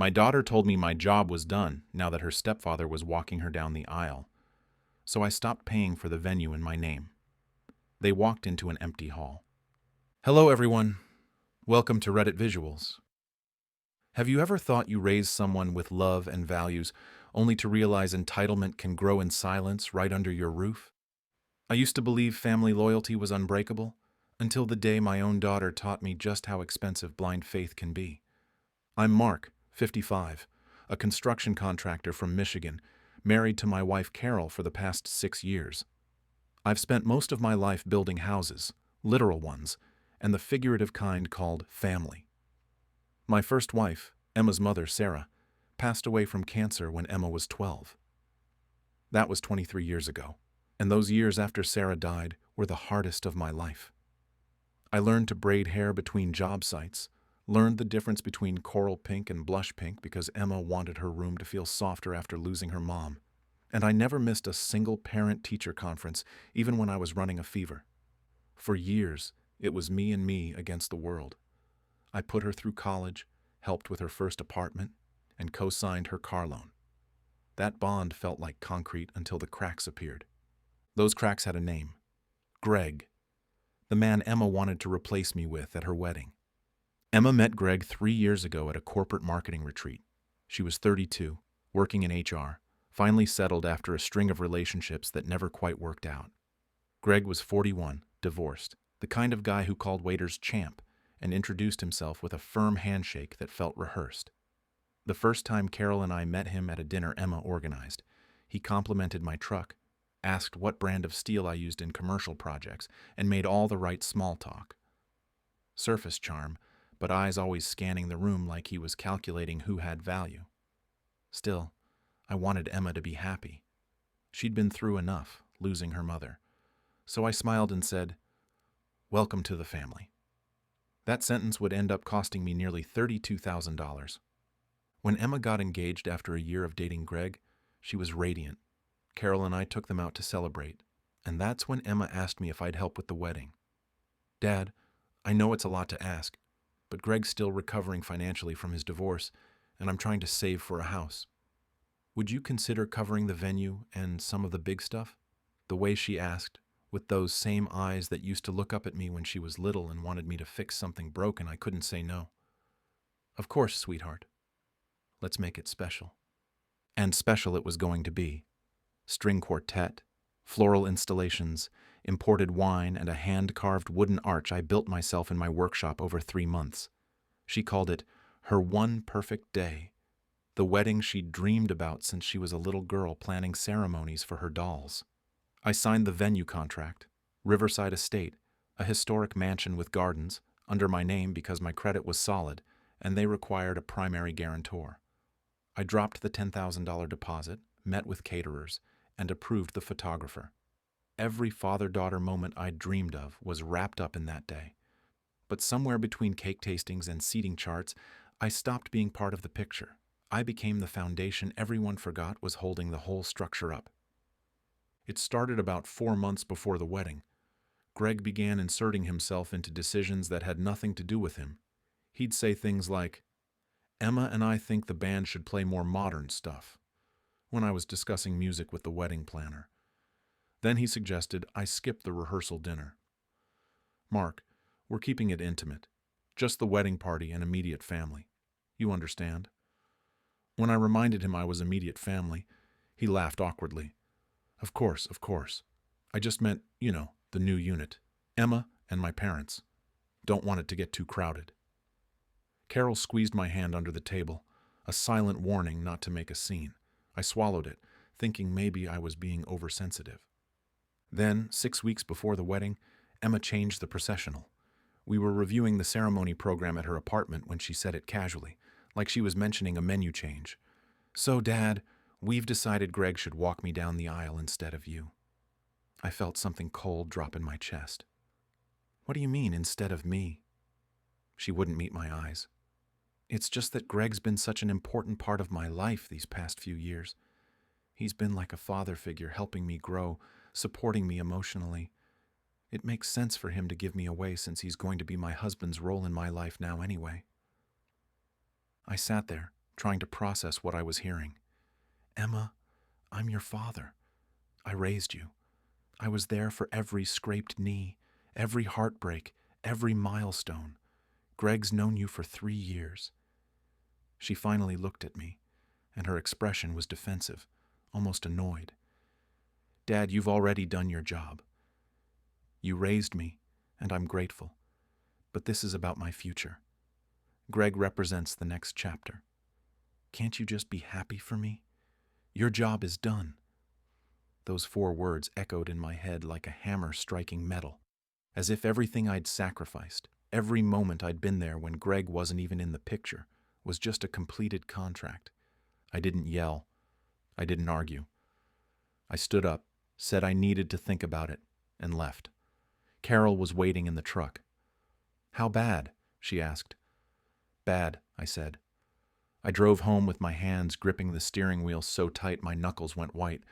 My daughter told me my job was done now that her stepfather was walking her down the aisle, so I stopped paying for the venue in my name. They walked into an empty hall. Hello, everyone. Welcome to Reddit Visuals. Have you ever thought you raised someone with love and values, only to realize entitlement can grow in silence right under your roof? I used to believe family loyalty was unbreakable, until the day my own daughter taught me just how expensive blind faith can be. I'm Mark, 55, a construction contractor from Michigan, married to my wife Carol for the past 6 years. I've spent most of my life building houses, literal ones, and the figurative kind called family. My first wife, Emma's mother, Sarah, passed away from cancer when Emma was 12. That was 23 years ago, and those years after Sarah died were the hardest of my life. I learned to braid hair between job sites, learned the difference between coral pink and blush pink because Emma wanted her room to feel softer after losing her mom, and I never missed a single parent-teacher conference, even when I was running a fever. For years, it was me and me against the world. I put her through college, helped with her first apartment, and co-signed her car loan. That bond felt like concrete until the cracks appeared. Those cracks had a name: Greg, the man Emma wanted to replace me with at her wedding. Emma met Greg 3 years ago at a corporate marketing retreat. She was 32, working in HR, finally settled after a string of relationships that never quite worked out. Greg was 41, divorced, the kind of guy who called waiters champ, and introduced himself with a firm handshake that felt rehearsed. The first time Carol and I met him at a dinner Emma organized, he complimented my truck, asked what brand of steel I used in commercial projects, and made all the right small talk. Surface charm, but eyes always scanning the room like he was calculating who had value. Still, I wanted Emma to be happy. She'd been through enough, losing her mother. So I smiled and said, "Welcome to the family." That sentence would end up costing me nearly $32,000. When Emma got engaged after a year of dating Greg, she was radiant. Carol and I took them out to celebrate, and that's when Emma asked me if I'd help with the wedding. "Dad, I know it's a lot to ask, but Greg's still recovering financially from his divorce, and I'm trying to save for a house. Would you consider covering the venue and some of the big stuff?" The way she asked, with those same eyes that used to look up at me when she was little and wanted me to fix something broken, I couldn't say no. "Of course, sweetheart. Let's make it special." And special it was going to be. String quartet, floral installations, imported wine, and a hand-carved wooden arch I built myself in my workshop over 3 months. She called it her one perfect day, the wedding she'd dreamed about since she was a little girl planning ceremonies for her dolls. I signed the venue contract, Riverside Estate, a historic mansion with gardens, under my name because my credit was solid, and they required a primary guarantor. I dropped the $10,000 deposit, met with caterers, and approved the photographer. Every father-daughter moment I'd dreamed of was wrapped up in that day. But somewhere between cake tastings and seating charts, I stopped being part of the picture. I became the foundation everyone forgot was holding the whole structure up. It started about 4 months before the wedding. Greg began inserting himself into decisions that had nothing to do with him. He'd say things like, "Emma and I think the band should play more modern stuff," when I was discussing music with the wedding planner. Then he suggested I skip the rehearsal dinner. "Mark, we're keeping it intimate. Just the wedding party and immediate family. You understand?" When I reminded him I was immediate family, he laughed awkwardly. Of course. I just meant, the new unit. Emma and my parents. Don't want it to get too crowded." Carol squeezed my hand under the table, a silent warning not to make a scene. I swallowed it, thinking maybe I was being oversensitive. Then, 6 weeks before the wedding, Emma changed the processional. We were reviewing the ceremony program at her apartment when she said it casually, like she was mentioning a menu change. "So, Dad, we've decided Greg should walk me down the aisle instead of you." I felt something cold drop in my chest. "What do you mean, instead of me?" She wouldn't meet my eyes. "It's just that Greg's been such an important part of my life these past few years. He's been like a father figure, helping me grow, supporting me emotionally. It makes sense for him to give me away since he's going to be my husband's role in my life now anyway." I sat there, trying to process what I was hearing. "Emma, I'm your father. I raised you. I was there for every scraped knee, every heartbreak, every milestone. Greg's known you for 3 years." She finally looked at me, and her expression was defensive, almost annoyed. "Dad, you've already done your job. You raised me, and I'm grateful. But this is about my future. Greg represents the next chapter. Can't you just be happy for me? Your job is done." Those 4 words echoed in my head like a hammer striking metal, as if everything I'd sacrificed, every moment I'd been there when Greg wasn't even in the picture, was just a completed contract. I didn't yell. I didn't argue. I stood up, said I needed to think about it, and left. Carol was waiting in the truck. "How bad?" she asked. "Bad," I said. I drove home with my hands gripping the steering wheel so tight my knuckles went white.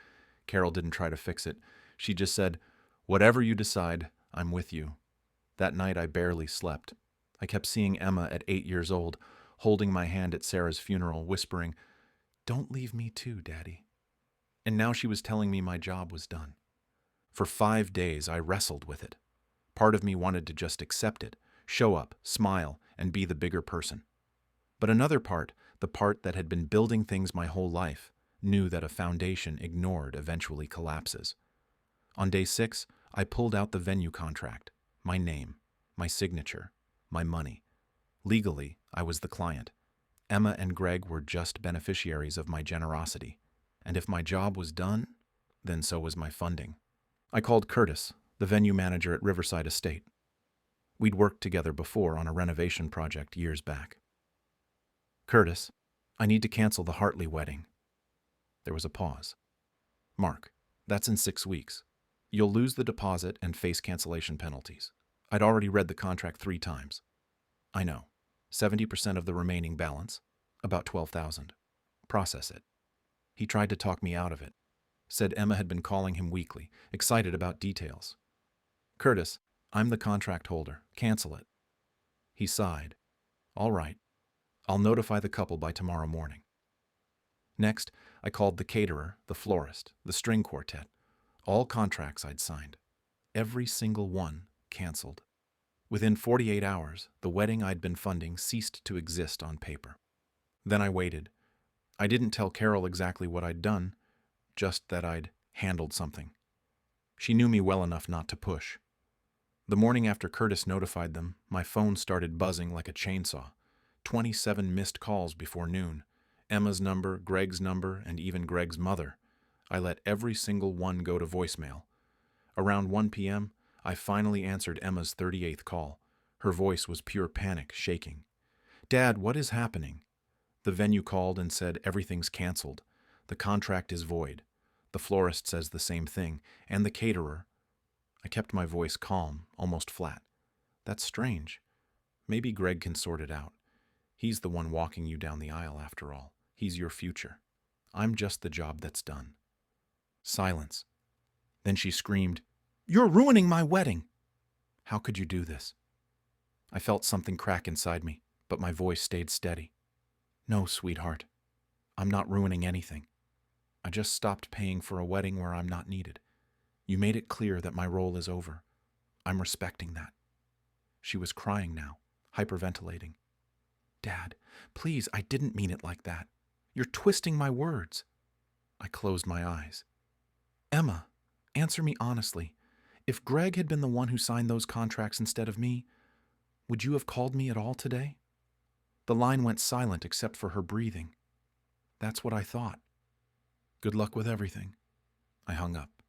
Carol didn't try to fix it. She just said, "Whatever you decide, I'm with you." That night I barely slept. I kept seeing Emma at 8 years old, holding my hand at Sarah's funeral, whispering, "Don't leave me too, Daddy." And now she was telling me my job was done. For 5 days I wrestled with it. Part of me wanted to just accept it, show up, smile, and be the bigger person. But another part, the part that had been building things my whole life, knew that a foundation ignored eventually collapses. On day 6, I pulled out the venue contract, my name, my signature, my money. Legally, I was the client. Emma and Greg were just beneficiaries of my generosity. And if my job was done, then so was my funding. I called Curtis, the venue manager at Riverside Estate. We'd worked together before on a renovation project years back. "Curtis, I need to cancel the Hartley wedding." There was a pause. "Mark, that's in 6 weeks. You'll lose the deposit and face cancellation penalties. I'd already read the contract 3 times. I know. 70% of the remaining balance, about $12,000. Process it." He tried to talk me out of it. Said Emma had been calling him weekly, excited about details. "Curtis, I'm the contract holder. Cancel it." He sighed. "All right. I'll notify the couple by tomorrow morning." Next, I called the caterer, the florist, the string quartet. All contracts I'd signed. Every single one canceled. Within 48 hours, the wedding I'd been funding ceased to exist on paper. Then I waited. I didn't tell Carol exactly what I'd done, just that I'd handled something. She knew me well enough not to push. The morning after Curtis notified them, my phone started buzzing like a chainsaw. 27 missed calls before noon. Emma's number, Greg's number, and even Greg's mother. I let every single one go to voicemail. Around 1 p.m., I finally answered Emma's 38th call. Her voice was pure panic, shaking. "Dad, what is happening?" The venue called and said everything's canceled. The contract is void. The florist says the same thing, and the caterer. I kept my voice calm, almost flat. "That's strange. Maybe Greg can sort it out. He's the one walking you down the aisle after all. He's your future. I'm just the job that's done." Silence. Then she screamed, "You're ruining my wedding!" "How could you do this?" I felt something crack inside me, but my voice stayed steady. "No, sweetheart. I'm not ruining anything. I just stopped paying for a wedding where I'm not needed. You made it clear that my role is over. I'm respecting that." She was crying now, hyperventilating. "Dad, please, I didn't mean it like that. You're twisting my words." I closed my eyes. "Emma, answer me honestly. If Greg had been the one who signed those contracts instead of me, would you have called me at all today?" The line went silent except for her breathing. "That's what I thought. Good luck with everything." I hung up.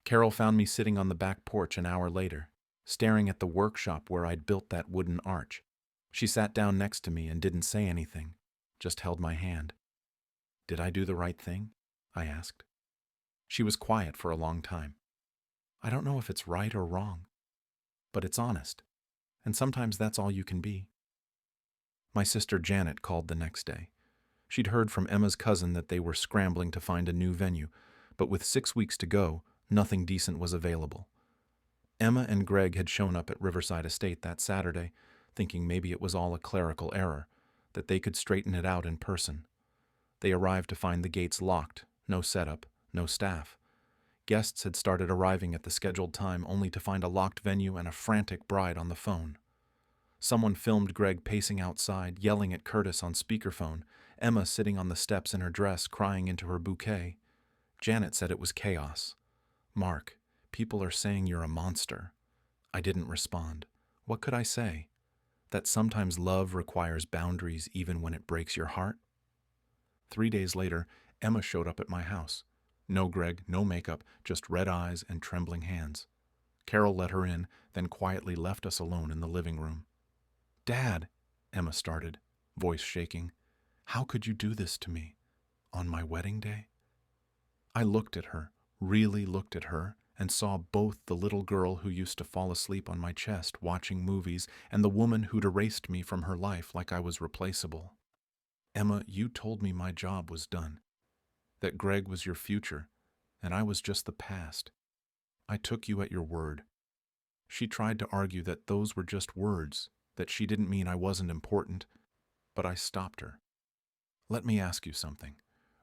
Carol found me sitting on the back porch an hour later, staring at the workshop where I'd built that wooden arch. She sat down next to me and didn't say anything, just held my hand. "Did I do the right thing?" I asked. She was quiet for a long time. "I don't know if it's right or wrong, but it's honest, and sometimes that's all you can be." My sister Janet called the next day. She'd heard from Emma's cousin that they were scrambling to find a new venue, but with 6 weeks to go, nothing decent was available. Emma and Greg had shown up at Riverside Estate that Saturday, thinking maybe it was all a clerical error, that they could straighten it out in person. They arrived to find the gates locked, no setup, no staff. Guests had started arriving at the scheduled time only to find a locked venue and a frantic bride on the phone. Someone filmed Greg pacing outside, yelling at Curtis on speakerphone, Emma sitting on the steps in her dress, crying into her bouquet. Janet said it was chaos. Mark, people are saying you're a monster. I didn't respond. What could I say? That sometimes love requires boundaries even when it breaks your heart? 3 days later, Emma showed up at my house. No Greg, no makeup, just red eyes and trembling hands. Carol let her in, then quietly left us alone in the living room. Dad, Emma started, voice shaking. How could you do this to me? On my wedding day? I looked at her, really looked at her, and saw both the little girl who used to fall asleep on my chest watching movies and the woman who'd erased me from her life like I was replaceable. Emma, you told me my job was done, that Greg was your future, and I was just the past. I took you at your word. She tried to argue that those were just words, that she didn't mean I wasn't important, but I stopped her. Let me ask you something.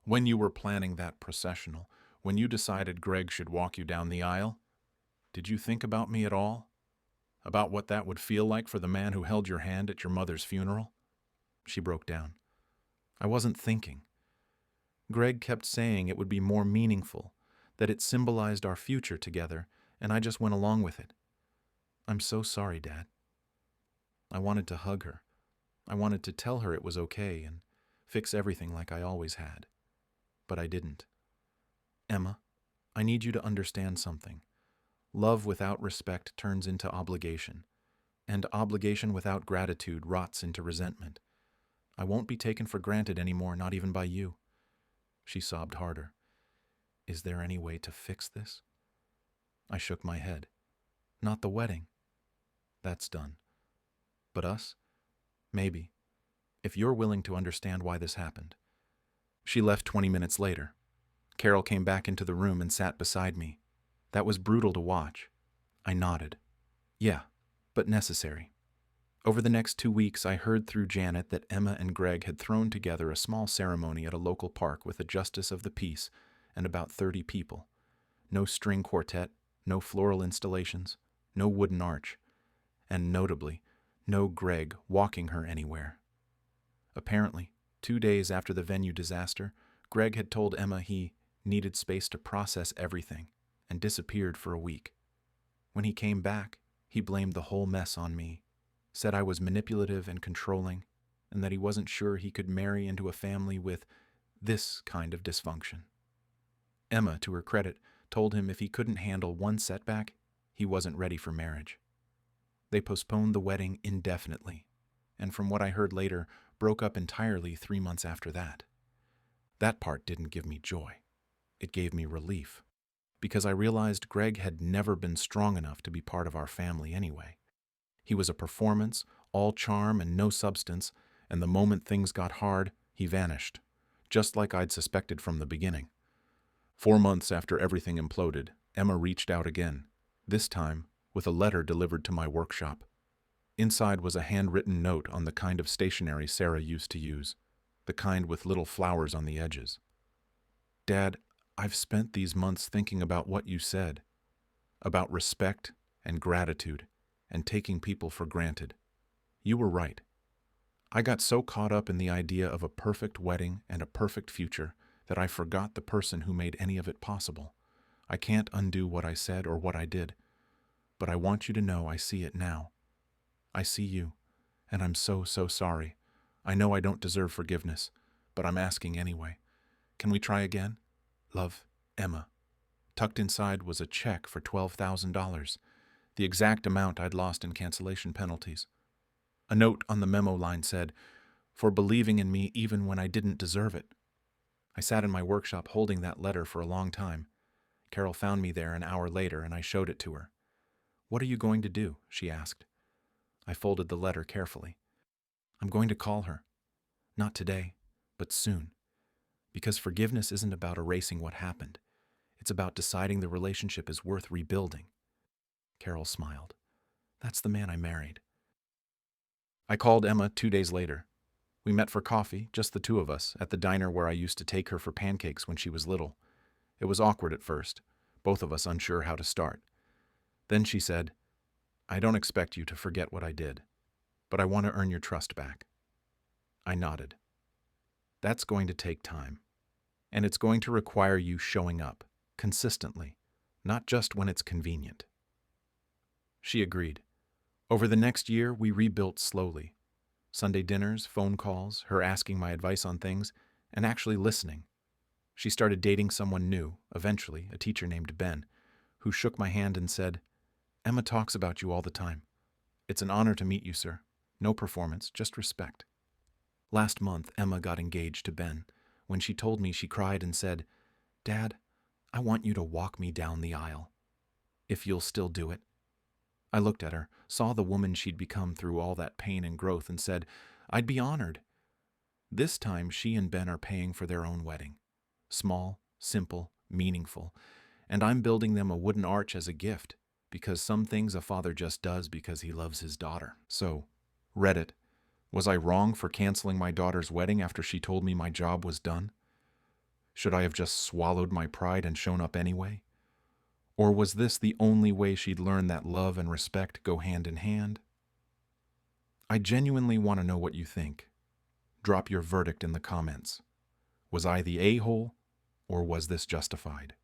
When you were planning that processional, when you decided Greg should walk you down the aisle, did you think about me at all? About what that would feel like for the man who held your hand at your mother's funeral? She broke down. I wasn't thinking. Greg kept saying it would be more meaningful, that it symbolized our future together, and I just went along with it. I'm so sorry, Dad. I wanted to hug her. I wanted to tell her it was okay and fix everything like I always had. But I didn't. Emma, I need you to understand something. Love without respect turns into obligation, and obligation without gratitude rots into resentment. I won't be taken for granted anymore, not even by you. She sobbed harder. Is there any way to fix this? I shook my head. Not the wedding. That's done. But us? Maybe. If you're willing to understand why this happened. She left 20 minutes later. Carol came back into the room and sat beside me. That was brutal to watch. I nodded. Yeah, but necessary. Over the next 2 weeks, I heard through Janet that Emma and Greg had thrown together a small ceremony at a local park with a justice of the peace and about 30 people. No string quartet, no floral installations, no wooden arch, and notably, no Greg walking her anywhere. Apparently, 2 days after the venue disaster, Greg had told Emma he needed space to process everything and disappeared for a week. When he came back, he blamed the whole mess on me, said I was manipulative and controlling, and that he wasn't sure he could marry into a family with this kind of dysfunction. Emma, to her credit, told him if he couldn't handle one setback, he wasn't ready for marriage. They postponed the wedding indefinitely, and from what I heard later, broke up entirely 3 months after that. That part didn't give me joy. It gave me relief, because I realized Greg had never been strong enough to be part of our family anyway. He was a performance, all charm and no substance, and the moment things got hard, he vanished, just like I'd suspected from the beginning. 4 months after everything imploded, Emma reached out again, this time with a letter delivered to my workshop. Inside was a handwritten note on the kind of stationery Sarah used to use, the kind with little flowers on the edges. Dad, I've spent these months thinking about what you said, about respect and gratitude and taking people for granted. You were right. I got so caught up in the idea of a perfect wedding and a perfect future that I forgot the person who made any of it possible. I can't undo what I said or what I did, but I want you to know I see it now. I see you, and I'm so sorry. I know I don't deserve forgiveness, but I'm asking anyway. Can we try again? Love, Emma. Tucked inside was a check for $12,000, the exact amount I'd lost in cancellation penalties. A note on the memo line said, for believing in me even when I didn't deserve it. I sat in my workshop holding that letter for a long time. Carol found me there an hour later and I showed it to her. What are you going to do? She asked. I folded the letter carefully. I'm going to call her. Not today, but soon. Because forgiveness isn't about erasing what happened. It's about deciding the relationship is worth rebuilding. Carol smiled. That's the man I married. I called Emma 2 days later. We met for coffee, just the two of us, at the diner where I used to take her for pancakes when she was little. It was awkward at first, both of us unsure how to start. Then she said, "I don't expect you to forget what I did, but I want to earn your trust back." I nodded. "That's going to take time, and it's going to require you showing up, consistently, not just when it's convenient." She agreed. Over the next year, we rebuilt slowly. Sunday dinners, phone calls, her asking my advice on things, and actually listening. She started dating someone new, eventually, a teacher named Ben, who shook my hand and said, "Emma talks about you all the time. It's an honor to meet you, sir. No performance, just respect." Last month, Emma got engaged to Ben. When she told me, she cried and said, "Dad, I want you to walk me down the aisle. If you'll still do it." I looked at her, saw the woman she'd become through all that pain and growth, and said, "I'd be honored." This time, she and Ben are paying for their own wedding. Small, simple, meaningful, and I'm building them a wooden arch as a gift, because some things a father just does because he loves his daughter. So, Reddit, was I wrong for canceling my daughter's wedding after she told me my job was done? Should I have just swallowed my pride and shown up anyway? Or was this the only way she'd learn that love and respect go hand in hand? I genuinely want to know what you think. Drop your verdict in the comments. Was I the a-hole, or was this justified?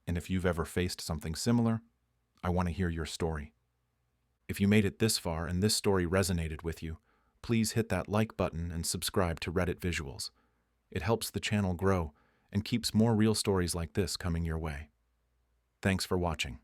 And if you've ever faced something similar, I want to hear your story. If you made it this far and this story resonated with you, please hit that like button and subscribe to Reddit Visuals. It helps the channel grow and keeps more real stories like this coming your way. Thanks for watching.